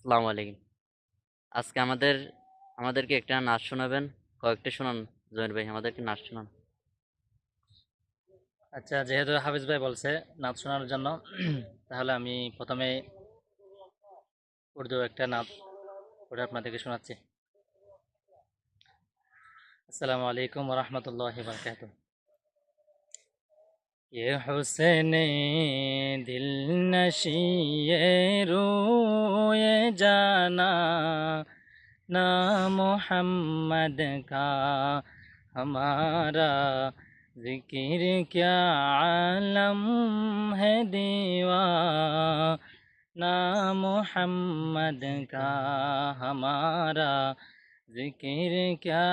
আসসালামু আলাইকুম। আজকে আমাদেরকে একটা নাচ শোনাবেন। কয়েকটা শোনান। জয়ের ভাই আমাদেরকে নাচ শোনান। আচ্ছা, যেহেতু হাফিজ ভাই বলছে নাচ শোনার জন্য, তাহলে আমি প্রথমে উর্দু একটা নাচ করে আপনাদেরকে শোনাচ্ছি। আসসালামু আলাইকুম ওয়া রাহমাতুল্লাহি ওয়া বারাকাতুহু। ये हुस्न दिल नशी ये रोए जाना ना मोहम्मद का हमारा जिक्र क्या आलम है दीवाना मोहम्मद का हमारा जिक्र क्या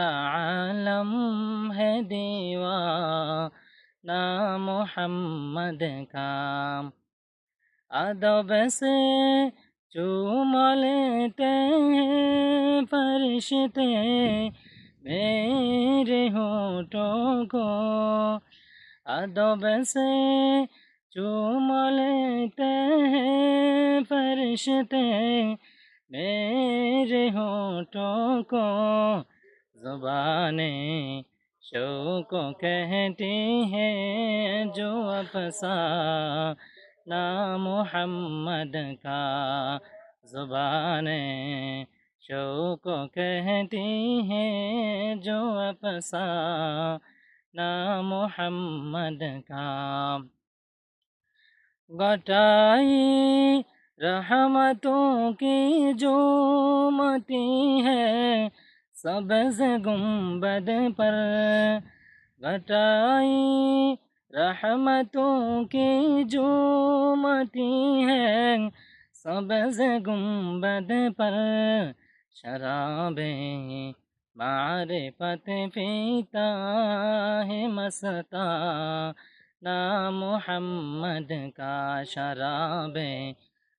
आलम है दीवाना मोहम्मद का। अदब से चूम लेते हैं फरिश्ते मेरे होठों को। अदब से चूम लेते हैं फरिश्ते मेरे होठों को। ज़ुबाने शौक़ को कहती है जो अफ़साना मोहम्मद का। ज़ुबाने शौक़ को कहती है जो अफ़साना मोहम्मद का। घटाई रहमतों की जो मती है सब्ज़ गुंबद पर। घटाई रहमतों की जो मती है सब्ज़ गुंबद पर। शराबे मारिफत पीता है मस्ता ना मोहम्मद का। शराबे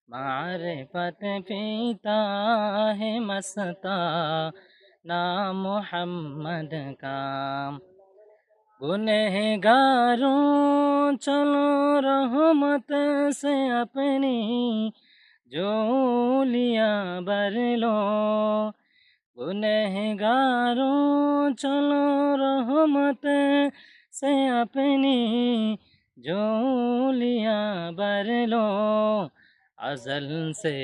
मारिफत पीता है मस्ता ना मोहम्मद का। गुनहगारों चलो रहमत से अपनी झोलियाँ भर लो। गुनहगारों चलो रहमत से अपनी झोलियाँ भर लो। अज़ल से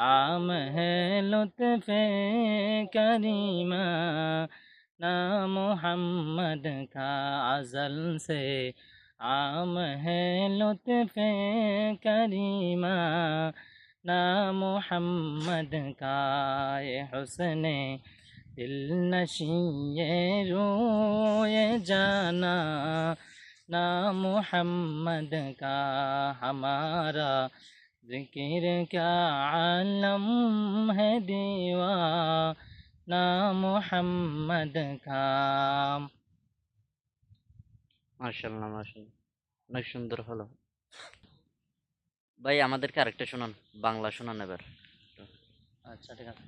आम है लुत्फ़े करीमा ना मोहम्मद का। अज़ल से आम है लुत्फ़े करीमा ना मोहम्मद का। ये हुस्ने दिल नशी ये रोए जाना ना मोहम्मद का हमारा जिक्र क्या आलम है दीवाना मोहम्मद का। মাশাআল্লাহ মাশাআল্লাহ। অনেক সুন্দর হলো। ভাই আমাদেরকে আরেকটা শোনান। বাংলা শোনান এবার। আচ্ছা, ঠিক আছে।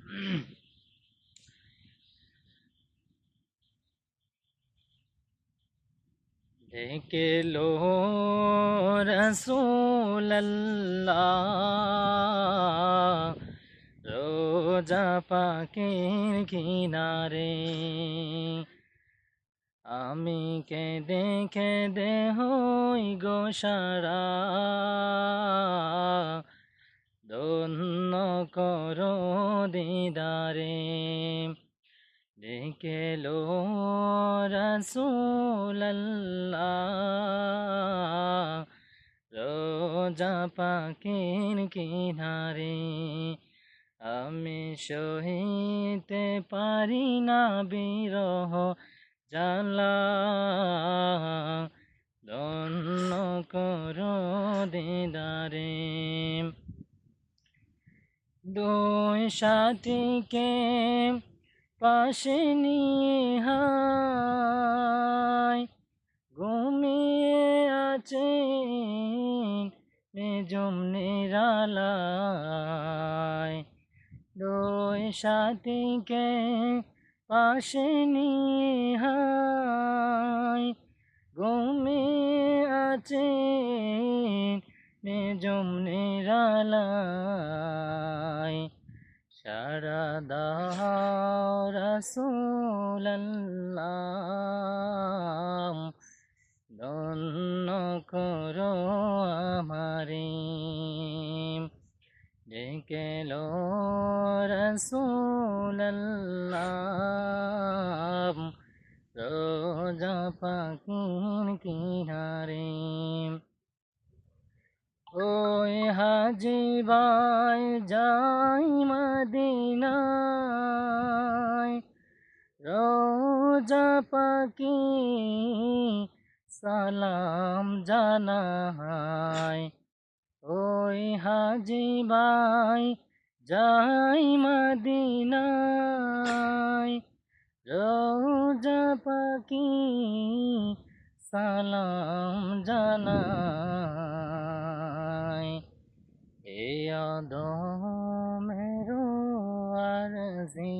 देख लो रसूल अल्लाह रोजा पाकेर किनारे। আমি কেঁদে কেঁদে হই গো সারা ধন্য করো দিদারে। ডেকে লো রসুল আল্লাহ রোজা পাখির কিনারে। আমি সহিতে পারি না বিরহ জ্বালা ধন্য করো দিদারে। দুই সাথীকে পাশে নিয়ে হায় ঘুমিয়ে আছেন নিজম নিরালায়। দুই সাথীকে পাশে নিয়ে হায় ঘুমিয়ে আছেন নিজম নিরালায়। সারা দাও রাসূলাল্লাহ, ধন্য করো আমারে। ডেকে লো রাসূলাল্লাহ, রোজা পাখির কিনারে। ওই হাজি ভাই যাই মদিনায়, রোজা পাখি সালাম জানায়। ওই হাজি ভাই যাই মদিনায়, রোজা পাখি সালাম জানায়। এ আদমেরও আরজি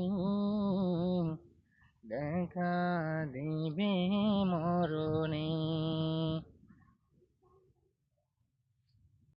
দেখা